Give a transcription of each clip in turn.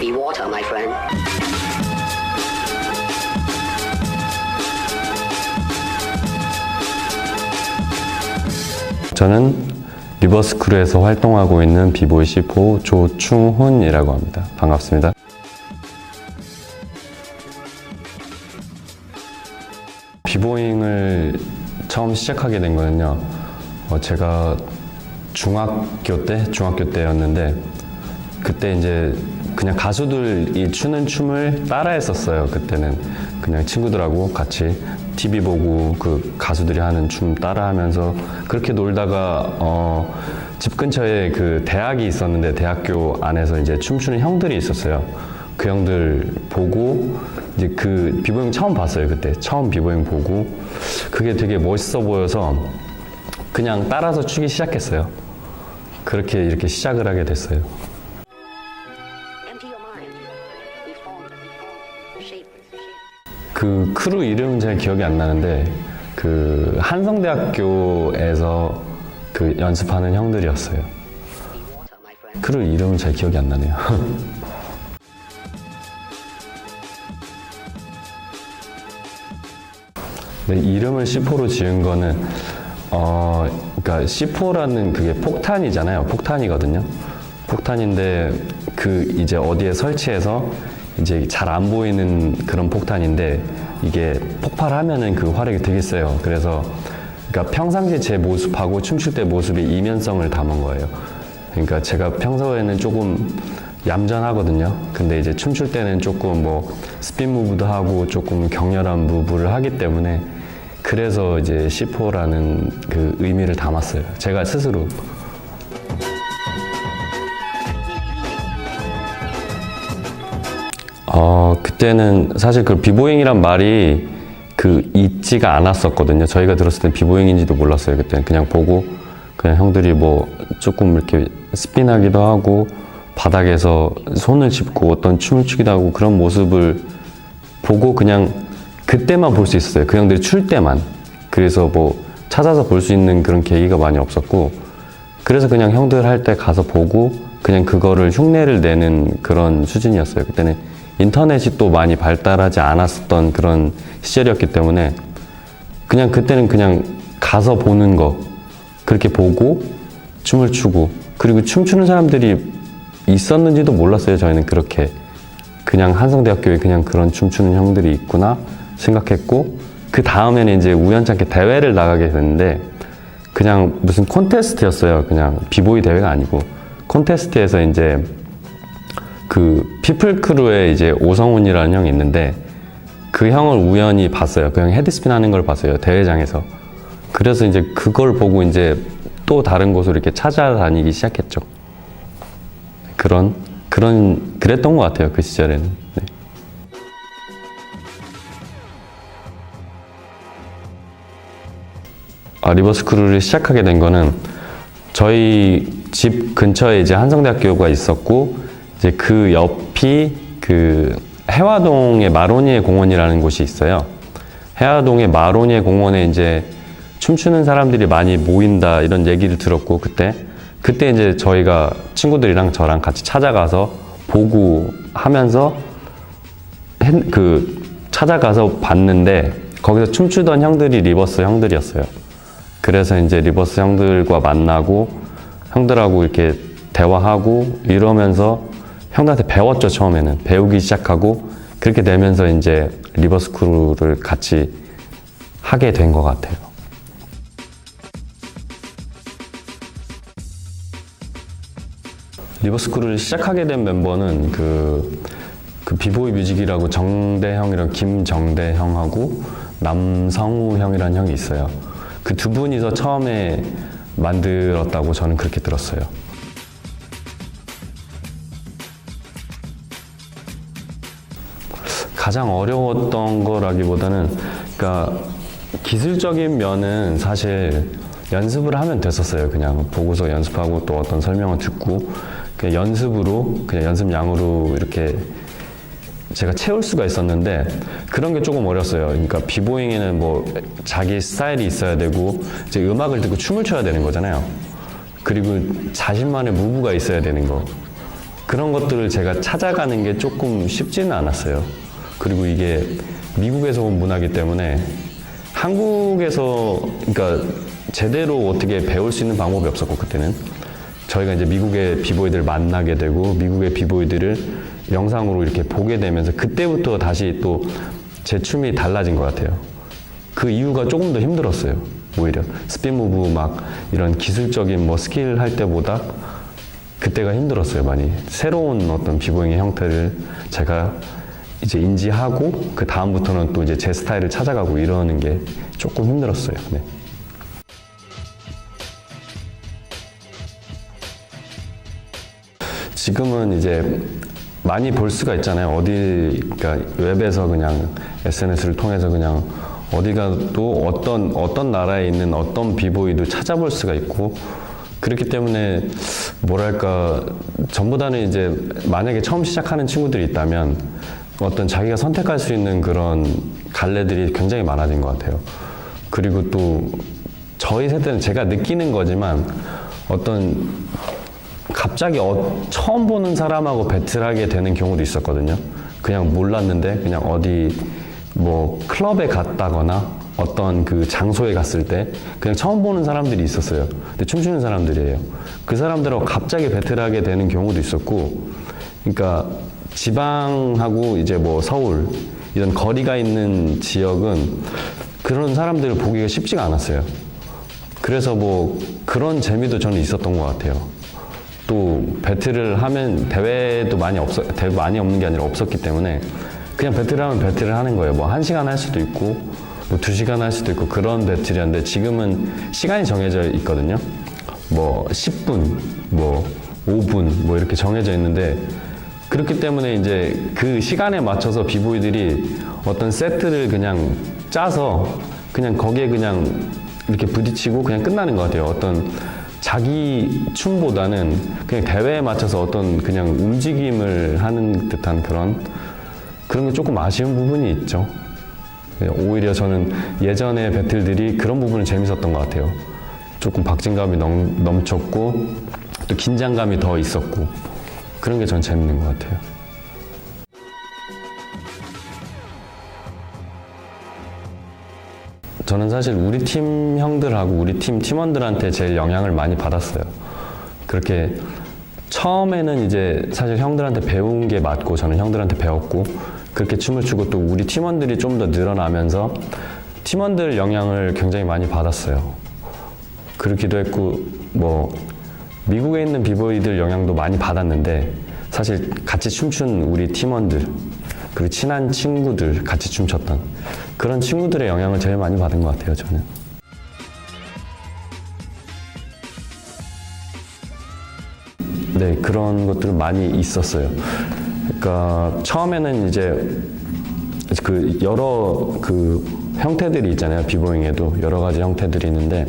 Be water, my friend. 저는 리버스 크루에서 활동하고 있는 비보이 C4 조충훈이라고 합니다. 반갑습니다. 비보잉을 처음 시작하게 된 거는요, 제가 중학교 때였는데, 그때 이제 그냥 가수들이 추는 춤을 따라 했었어요. 그때는 그냥 친구들하고 같이 TV 보고 그 가수들이 하는 춤 따라 하면서 그렇게 놀다가 집 근처에 그 대학이 있었는데 대학교 안에서 이제 춤추는 형들이 있었어요. 그 형들 보고 이제 그 비보잉 처음 봤어요. 그때 처음 비보잉 보고 그게 되게 멋있어 보여서 그냥 따라서 추기 시작했어요. 그렇게 이렇게 시작을 하게 됐어요. Empty your mind. Reform. Shape. 그 크루 이름은 잘 기억이 안 나는데 그 한성대학교에서 그 연습하는 형들이었어요. Be water, my friend. 크루 이름은 잘 기억이 안 나네요. 네, 이름을 C4로 지은 거는 그러니까 C4라는 그게 폭탄이잖아요. 폭탄이거든요. 폭탄인데 그 이제 어디에 설치해서 이제 잘 안 보이는 그런 폭탄인데 이게 폭발하면은 그 화력이 되게 세요. 그래서 그러니까 평상시 제 모습하고 춤출 때 모습이 이면성을 담은 거예요. 그러니까 제가 평소에는 조금 얌전하거든요. 근데 이제 춤출 때는 조금 뭐 스핀 무브도 하고 조금 격렬한 무브를 하기 때문에 그래서 이제 C4라는 그 의미를 담았어요. 제가 스스로. 그때는 사실 그 비보잉이란 말이 그 있지가 않았었거든요. 저희가 들었을 땐 비보잉인지도 몰랐어요. 그때는 그냥 보고 그냥 형들이 뭐 조금 이렇게 스핀하기도 하고 바닥에서 손을 짚고 어떤 춤을 추기도 하고 그런 모습을 보고 그냥 그때만 볼 수 있었어요. 그 형들이 출 때만. 그래서 뭐 찾아서 볼 수 있는 그런 계기가 많이 없었고 그래서 그냥 형들 할 때 가서 보고 그냥 그거를 흉내를 내는 그런 수준이었어요. 그때는 인터넷이 또 많이 발달하지 않았었던 그런 시절이었기 때문에 그냥 그때는 그냥 가서 보는 거 그렇게 보고 춤을 추고 그리고 춤추는 사람들이 있었는지도 몰랐어요. 저희는 그렇게 그냥 한성대학교에 그냥 그런 춤추는 형들이 있구나 생각했고 그 다음에는 이제 우연찮게 대회를 나가게 됐는데 그냥 무슨 콘테스트였어요. 그냥 비보이 대회가 아니고 콘테스트에서 이제 그 피플 크루에 이제 오성훈이라는 형이 있는데 그 형을 우연히 봤어요. 그 형 헤드스핀 하는 걸 봤어요. 대회장에서. 그래서 이제 그걸 보고 이제 또 다른 곳으로 이렇게 찾아다니기 시작했죠. 그랬던 것 같아요. 그 시절에는. 네. 리버스 크루를 시작하게 된 거는 저희 집 근처에 이제 한성대학교가 있었고 이제 그 옆이 그 해화동의 마로니에 공원이라는 곳이 있어요. 해화동의 마로니에 공원에 이제 춤추는 사람들이 많이 모인다 이런 얘기를 들었고 그때 이제 저희가 친구들이랑 저랑 같이 찾아가서 보고 하면서 찾아가서 봤는데 거기서 춤추던 형들이 리버스 형들이었어요. 그래서 이제 리버스 형들과 만나고 형들하고 이렇게 대화하고 이러면서 형들한테 배웠죠. 처음에는 배우기 시작하고 그렇게 되면서 이제 리버스 크루를 같이 하게 된 것 같아요. 리버스 크루를 시작하게 된 멤버는 그 비보이 뮤직이라고 정대형이랑 김정대 형하고 남성우 형이라는 형이 있어요. 그 두 분이서 처음에 만들었다고 저는 그렇게 들었어요. 가장 어려웠던 거라기보다는 그러니까 기술적인 면은 사실 연습을 하면 됐었어요. 그냥 보고서 연습하고 또 어떤 설명을 듣고 그냥 연습으로 그냥 연습량으로 이렇게 제가 채울 수가 있었는데 그런 게 조금 어렸어요. 그러니까 비보잉에는 뭐 자기 스타일이 있어야 되고 이제 음악을 듣고 춤을 춰야 되는 거잖아요. 그리고 자신만의 무브가 있어야 되는 거. 그런 것들을 제가 찾아가는 게 조금 쉽지는 않았어요. 그리고 이게 미국에서 온 문화이기 때문에 한국에서 그러니까 제대로 어떻게 배울 수 있는 방법이 없었고, 그때는 저희가 이제 미국의 비보이들을 만나게 되고 미국의 비보이들을 영상으로 이렇게 보게 되면서 그때부터 다시 또 제 춤이 달라진 것 같아요. 그 이유가 조금 더 힘들었어요. 오히려 스핀 무브 막 이런 기술적인 뭐 스킬 할 때보다 그때가 힘들었어요. 많이 새로운 어떤 비보잉의 형태를 제가 이제 인지하고 그 다음부터는 또 이제 제 스타일을 찾아가고 이러는 게 조금 힘들었어요. 네. 지금은 이제 많이 볼 수가 있잖아요. 어디, 그러니까 웹에서 그냥 SNS를 통해서 그냥 어디 가도 어떤 나라에 있는 어떤 비보이도 찾아볼 수가 있고, 그렇기 때문에 뭐랄까 전보다는 이제 만약에 처음 시작하는 친구들이 있다면 어떤 자기가 선택할 수 있는 그런 갈래들이 굉장히 많아진 것 같아요. 그리고 또 저희 세대는 제가 느끼는 거지만 어떤 갑자기 처음 보는 사람하고 배틀하게 되는 경우도 있었거든요. 그냥 몰랐는데 그냥 어디 뭐 클럽에 갔다거나 어떤 그 장소에 갔을 때 그냥 처음 보는 사람들이 있었어요. 근데 춤추는 사람들이에요. 그 사람들하고 갑자기 배틀하게 되는 경우도 있었고, 그러니까 지방하고 이제 뭐 서울 이런 거리가 있는 지역은 그런 사람들을 보기가 쉽지가 않았어요. 그래서 뭐 그런 재미도 저는 있었던 것 같아요. 또 배틀을 하면 대회도 많이 없는 게 아니라 없었기 때문에 그냥 배틀을 하면 배틀을 하는 거예요. 뭐 1시간 할 수도 있고 뭐 2시간 할 수도 있고 그런 배틀이었는데 지금은 시간이 정해져 있거든요. 뭐 10분, 뭐 5분 뭐 이렇게 정해져 있는데, 그렇기 때문에 이제 그 시간에 맞춰서 비보이들이 어떤 세트를 그냥 짜서 그냥 거기에 그냥 이렇게 부딪히고 그냥 끝나는 것 같아요. 어떤 자기 춤보다는 그냥 대회에 맞춰서 어떤 그냥 움직임을 하는 듯한 그런 게 조금 아쉬운 부분이 있죠. 오히려 저는 예전의 배틀들이 그런 부분은 재밌었던 것 같아요. 조금 박진감이 넘쳤고 또 긴장감이 더 있었고 그런 게 전 재밌는 것 같아요. 저는 사실 우리 팀 형들하고 우리 팀 팀원들한테 제일 영향을 많이 받았어요. 그렇게 처음에는 이제 사실 형들한테 배운 게 맞고 저는 형들한테 배웠고 그렇게 춤을 추고 또 우리 팀원들이 좀 더 늘어나면서 팀원들 영향을 굉장히 많이 받았어요. 그렇기도 했고 뭐 미국에 있는 비보이들 영향도 많이 받았는데 사실 같이 춤춘 우리 팀원들 그리고 친한 친구들 같이 춤췄던 그런 친구들의 영향을 제일 많이 받은 것 같아요, 저는. 네, 그런 것들은 많이 있었어요. 그러니까 처음에는 이제 그 여러 그 형태들이 있잖아요. 비보잉에도 여러 가지 형태들이 있는데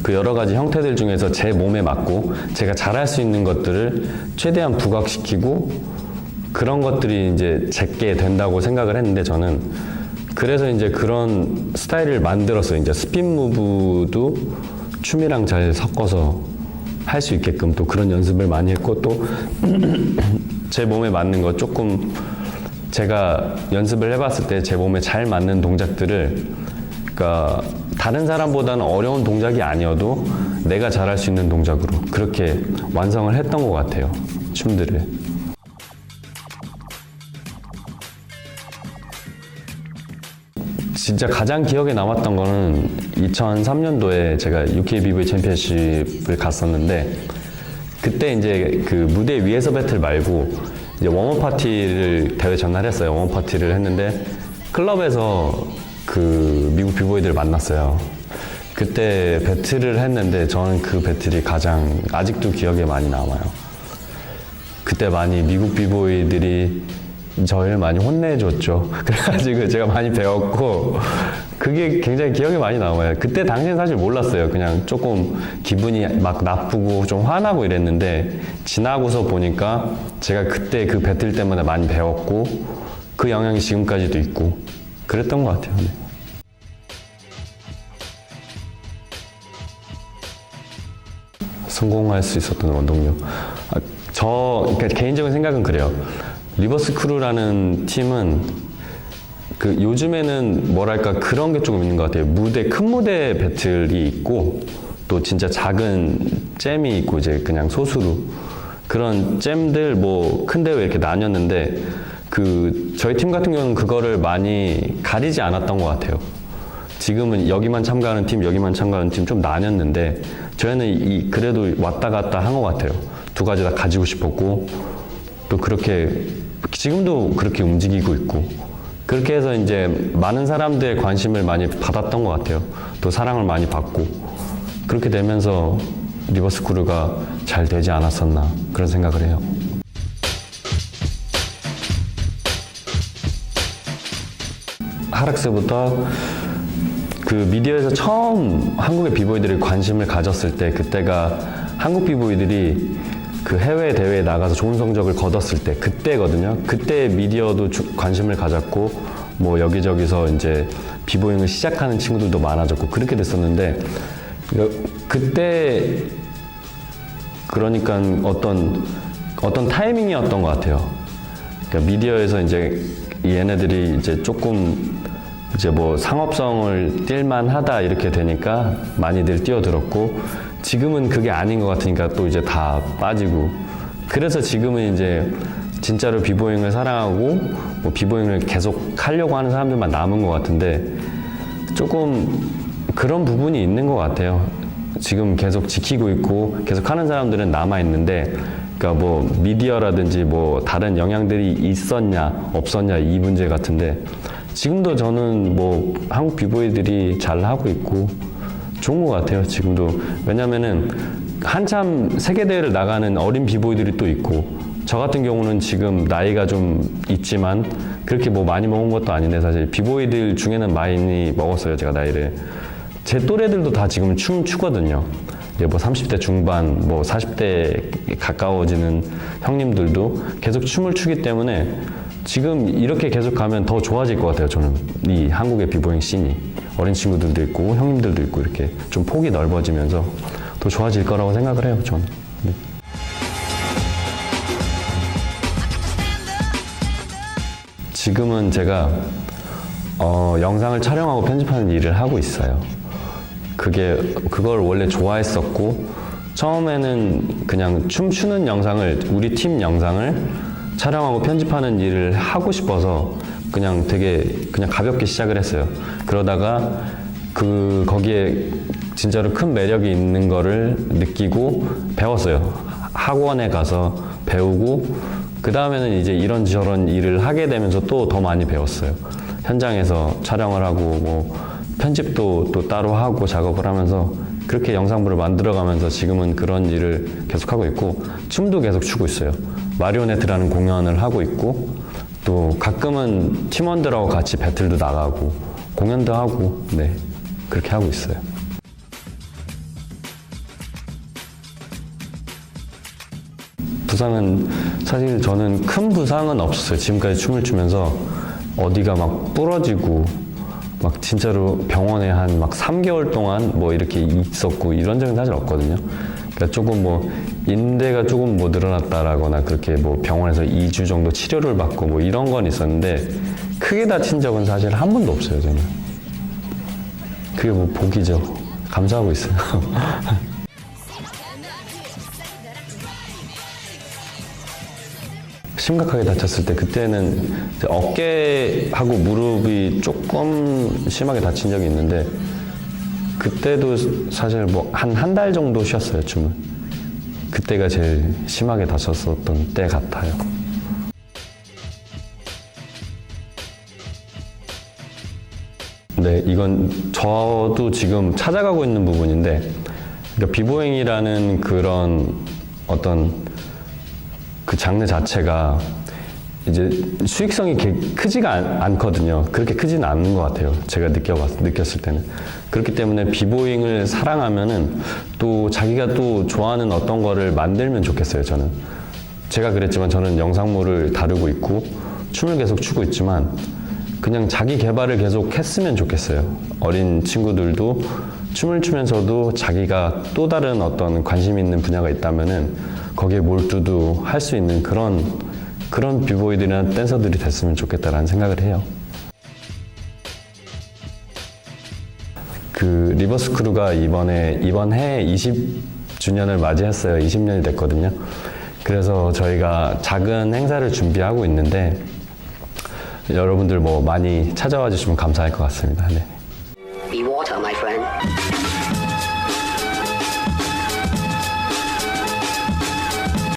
그 여러 가지 형태들 중에서 제 몸에 맞고 제가 잘할 수 있는 것들을 최대한 부각시키고 그런 것들이 이제 제게 된다고 생각을 했는데 저는 그래서 이제 그런 스타일을 만들었어요. 이제 스핀 무브도 춤이랑 잘 섞어서 할 수 있게끔 또 그런 연습을 많이 했고 또 제 몸에 맞는 거 조금 제가 연습을 해봤을 때 제 몸에 잘 맞는 동작들을 그러니까 다른 사람보다는 어려운 동작이 아니어도 내가 잘할 수 있는 동작으로 그렇게 완성을 했던 것 같아요. 춤들을. 진짜 가장 기억에 남았던 거는 2003년도에 제가 UK 비보이 챔피언십을 갔었는데 그때 이제 그 무대 위에서 배틀 말고 이제 웜업 파티를 대회 전날 했어요. 웜업 파티를 했는데 클럽에서 그 미국 비보이들을 만났어요. 그때 배틀을 했는데 저는 그 배틀이 가장 아직도 기억에 많이 남아요. 그때 많이 미국 비보이들이 저희를 많이 혼내줬죠. 그래가지고 제가 많이 배웠고 그게 굉장히 기억에 많이 남아요. 그때 당시엔 사실 몰랐어요. 그냥 조금 기분이 막 나쁘고 좀 화나고 이랬는데 지나고서 보니까 제가 그때 그 배틀 때문에 많이 배웠고 그 영향이 지금까지도 있고 그랬던 것 같아요. 네. 성공할 수 있었던 원동력. 그러니까 개인적인 생각은 그래요. 리버스 크루라는 팀은 그 요즘에는 뭐랄까 그런 게 조금 있는 것 같아요. 큰 무대 배틀이 있고 또 진짜 작은 잼이 있고 이제 그냥 소수로 그런 잼들 뭐 큰 대회 이렇게 나뉘었는데 저희 팀 같은 경우는 그거를 많이 가리지 않았던 것 같아요. 지금은 여기만 참가하는 팀, 여기만 참가하는 팀 좀 나뉘었는데 저희는 그래도 왔다 갔다 한 것 같아요. 두 가지 다 가지고 싶었고 또 그렇게 지금도 그렇게 움직이고 있고 그렇게 해서 이제 많은 사람들의 관심을 많이 받았던 것 같아요. 또 사랑을 많이 받고 그렇게 되면서 리버스 크루가 잘 되지 않았었나 그런 생각을 해요. 하락스부터 그 미디어에서 처음 한국의 비보이들이 관심을 가졌을 때 그때가 한국 비보이들이 그 해외 대회에 나가서 좋은 성적을 거뒀을 때 그때거든요. 그때 미디어도 관심을 가졌고 뭐 여기저기서 이제 비보잉을 시작하는 친구들도 많아졌고 그렇게 됐었는데 그때 그러니까 어떤 타이밍이었던 것 같아요. 그러니까 미디어에서 이제 얘네들이 이제 조금 이제 뭐 상업성을 띌만하다 이렇게 되니까 많이들 뛰어들었고 지금은 그게 아닌 것 같으니까 또 이제 다 빠지고 그래서 지금은 이제 진짜로 비보잉을 사랑하고 뭐 비보잉을 계속 하려고 하는 사람들만 남은 것 같은데 조금 그런 부분이 있는 것 같아요. 지금 계속 지키고 있고 계속 하는 사람들은 남아 있는데 그러니까 뭐 미디어라든지 뭐 다른 영향들이 있었냐 없었냐 이 문제 같은데 지금도 저는 뭐 한국 비보이들이 잘 하고 있고 좋은 것 같아요. 지금도 왜냐면은 한참 세계대회를 나가는 어린 비보이들이 또 있고 저 같은 경우는 지금 나이가 좀 있지만 그렇게 뭐 많이 먹은 것도 아닌데 사실 비보이들 중에는 많이 먹었어요. 제가 나이를 제 또래들도 다 지금 춤 추거든요. 뭐 30대 중반, 뭐 40대에 가까워지는 형님들도 계속 춤을 추기 때문에 지금 이렇게 계속 가면 더 좋아질 것 같아요. 저는 이 한국의 비보잉 씬이 어린 친구들도 있고 형님들도 있고 이렇게 좀 폭이 넓어지면서 더 좋아질 거라고 생각을 해요. 저는. 네. 지금은 제가 영상을 촬영하고 편집하는 일을 하고 있어요. 그걸 원래 좋아했었고 처음에는 그냥 춤추는 영상을 우리 팀 영상을 촬영하고 편집하는 일을 하고 싶어서 그냥 가볍게 시작을 했어요. 그러다가 거기에 진짜로 큰 매력이 있는 거를 느끼고 배웠어요. 학원에 가서 배우고 그 다음에는 이제 이런저런 일을 하게 되면서 또 더 많이 배웠어요. 현장에서 촬영을 하고 뭐 편집도 또 따로 하고 작업을 하면서 그렇게 영상물을 만들어가면서 지금은 그런 일을 계속하고 있고 춤도 계속 추고 있어요. 마리오네트라는 공연을 하고 있고 또 가끔은 팀원들하고 같이 배틀도 나가고 공연도 하고 네 그렇게 하고 있어요. 부상은 사실 저는 큰 부상은 없었어요. 지금까지 춤을 추면서 어디가 막 부러지고 막 진짜로 병원에 한 막 3개월 동안 뭐 이렇게 있었고 이런 적은 사실 없거든요. 그러니까 조금 뭐 인대가 조금 뭐 늘어났다라거나 그렇게 뭐 병원에서 2주 정도 치료를 받고 뭐 이런 건 있었는데 크게 다친 적은 사실 한 번도 없어요. 저는 그게 뭐 복이죠. 감사하고 있어요. 심각하게 다쳤을 때 그때는 어깨하고 무릎이 조금 심하게 다친 적이 있는데 그때도 사실 뭐 한 달 정도 쉬었어요. 춤을. 그때가 제일 심하게 다쳤었던 때 같아요. 네, 이건 저도 지금 찾아가고 있는 부분인데 그러니까 비보잉이라는 그런 어떤 그 장르 자체가 이제 수익성이 크지가 않거든요. 그렇게 크지는 않는 것 같아요. 제가 느꼈을 때는. 그렇기 때문에 비보잉을 사랑하면은 또 자기가 또 좋아하는 어떤 거를 만들면 좋겠어요. 저는. 제가 그랬지만 저는 영상물을 다루고 있고 춤을 계속 추고 있지만 그냥 자기 개발을 계속 했으면 좋겠어요. 어린 친구들도 춤을 추면서도 자기가 또 다른 어떤 관심 있는 분야가 있다면은 거기에 몰두도 할 수 있는 그런 비보이들이나 댄서들이 됐으면 좋겠다라는 생각을 해요. 그 리버스 크루가 이번 해 20주년을 맞이했어요. 20년이 됐거든요. 그래서 저희가 작은 행사를 준비하고 있는데 여러분들 뭐 많이 찾아와 주시면 감사할 것 같습니다. 네. Be water, my friend.